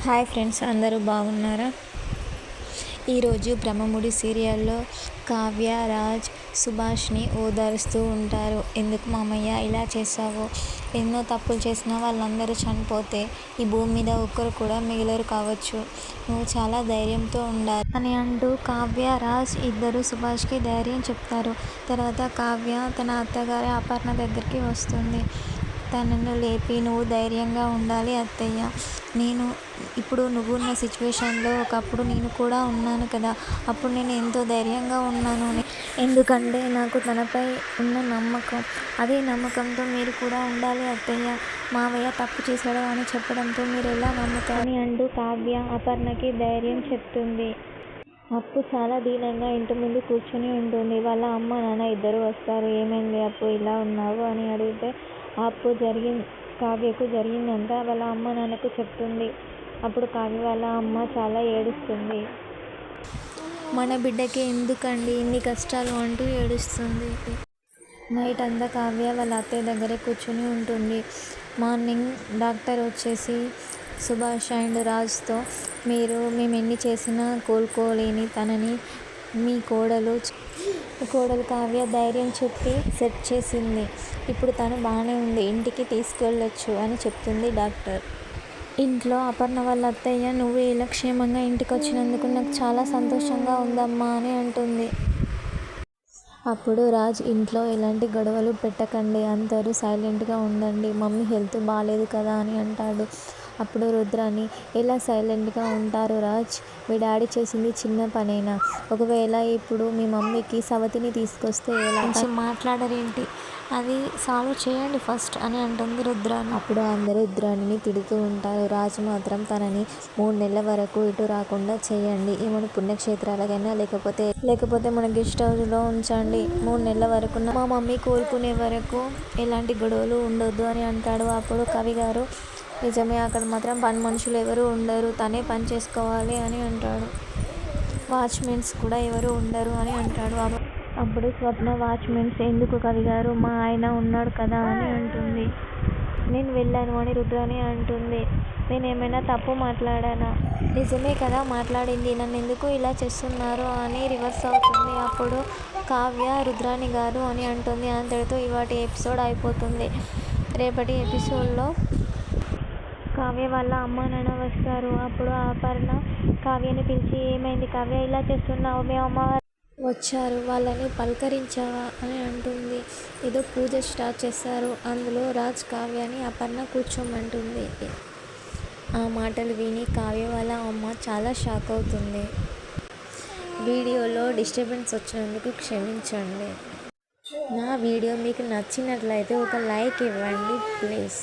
Hi friends, అందరూ బాగున్నారా? ఈరోజు బ్రహ్మముడి సీరియల్లో కావ్య, రాజ్ సుభాష్ని ఓదారుస్తూ ఉంటారు. ఎందుకు మామయ్య ఇలా చేశావు? ఎన్నో తప్పులు చేసినా వాళ్ళందరూ చనిపోతే ఈ భూమి మీద ఒక్కరు కూడా మిగలరు కావచ్చు. నువ్వు చాలా ధైర్యంతో ఉండాలి అని అంటూ కావ్య, రాజ్ ఇద్దరు సుభాష్కి ధైర్యం చెప్తారు. తర్వాత కావ్య తన అత్తగారి అపర్ణ దగ్గరికి వస్తుంది. తనను లేపి, నువ్వు ధైర్యంగా ఉండాలి అత్తయ్య. నేను ఇప్పుడు నువ్వున్న సిచ్యువేషన్లో ఒకప్పుడు నేను కూడా ఉన్నాను కదా, అప్పుడు నేను ఎంతో ధైర్యంగా ఉన్నాను. ఎందుకంటే నాకు తనపై ఉన్న నమ్మకం. అదే నమ్మకంతో మీరు కూడా ఉండాలి అత్తయ్య. మావయ్య తప్పు చేశాడు అని చెప్పడంతో మీరు ఎలా నమ్ముతారు అంటూ కావ్య అపర్ణకి ధైర్యం చెప్తుంది. అప్పు చాలా దీనంగా ఇంటి ముందు కూర్చొని ఉంటుంది. వాళ్ళ అమ్మ నాన్న ఇద్దరు వస్తారు. ఏమైంది అప్పు, ఇలా ఉన్నావు అని అడిగితే అప్పు కావ్యకు జరిగిందంతా వాళ్ళ అమ్మ నాన్నకు చెప్తుంది. అప్పుడు కావ్య వాళ్ళ అమ్మ చాలా ఏడుస్తుంది. మన బిడ్డకి ఎందుకండి ఇన్ని కష్టాలు అంటూ ఏడుస్తుంది. నైట్ అంతా కావ్య వాళ్ళ అత్తయ్య దగ్గరే కూర్చొని ఉంటుంది. మార్నింగ్ డాక్టర్ వచ్చేసి సుభాష్ అండ్ రాజ్తో, మేము ఎన్ని చేసినా కోలుకోలేని తనని మీ కోడలు కావ్య ధైర్యం చెప్పి సెట్ చేసింది. ఇప్పుడు తను బాగానే ఉంది, ఇంటికి తీసుకెళ్ళొచ్చు అని చెప్తుంది డాక్టర్. ఇంట్లో అపర్ణ వాళ్ళ అత్తయ్య, నువ్వు ఇలా క్షేమంగా ఇంటికి వచ్చినందుకు నాకు చాలా సంతోషంగా ఉందమ్మా అని అంటుంది. అప్పుడు రాజ్, ఇంట్లో ఎలాంటి గొడవలు పెట్టకండి, అందరూ సైలెంట్గా ఉండండి, మమ్మీ హెల్త్ బాగాలేదు కదా అని అంటాడు. అప్పుడు రుద్రాని, ఎలా సైలెంట్గా ఉంటారు రాజ్? మీ డాడీ చేసింది చిన్న పనేనా? ఒకవేళ ఇప్పుడు మీ మమ్మీకి సవతిని తీసుకొస్తే ఎలా మాట్లాడరేంటి? అది సాల్వ్ చేయండి ఫస్ట్ అని అంటుంది రుద్రాని. అప్పుడు అందరూ రుద్రాణిని తిడుతూ ఉంటారు. రాజు మాత్రం తనని 3 నెలల వరకు ఇటు రాకుండా చేయండి, ఏమైనా పుణ్యక్షేత్రాలకైనా లేకపోతే మన గెస్ట్ హౌస్లో ఉంచండి, 3 నెలల వరకు మా మమ్మీ కోలుకునే వరకు ఎలాంటి గొడవలు ఉండొద్దు అని అంటాడు. అప్పుడు కవి గారు, నిజమే, అక్కడ మాత్రం పని మనుషులు ఎవరు ఉండరు, తనే పని చేసుకోవాలి అని అంటాడు. వాచ్మెన్స్ కూడా ఎవరు ఉండరు అని అంటాడు. అప్పుడు స్వప్న, వాచ్మెన్స్ ఎందుకు కవి గారు, మా ఆయన ఉన్నాడు కదా అని అంటుంది. నేను వెళ్ళాను అని రుద్రాని అంటుంది. నేనేమైనా తప్పు మాట్లాడానా? నిజమే కదా మాట్లాడింది, నన్ను ఎందుకు ఇలా చేస్తున్నారు అని రివర్స్ అవుతుంది. అప్పుడు కావ్య, రుద్రాని గారు అని అంటుంది. అంతటితో ఇవాటి ఎపిసోడ్ అయిపోతుంది. రేపటి ఎపిసోడ్లో కావ్య వాళ్ళ అమ్మ నాన్న వస్తారు. అప్పుడు అపర్ణ కావ్యని పిలిచి, ఏమైంది కావ్య, ఇలా చేస్తున్నావు? మీ అమ్మ వచ్చారు, వాళ్ళని పలకరించావా అని అంటుంది. ఏదో పూజ స్టార్ట్ చేశారు, అందులో రాజ్ కావ్యని అపర్ణ కూర్చోమంటుంది. ఆ మాటలు విని కావ్య వాళ్ళ అమ్మ చాలా షాక్ అవుతుంది. వీడియోలో డిస్టర్బెన్స్ వచ్చినందుకు క్షమించండి. నా వీడియో మీకు నచ్చినట్లయితే ఒక లైక్ ఇవ్వండి ప్లీజ్.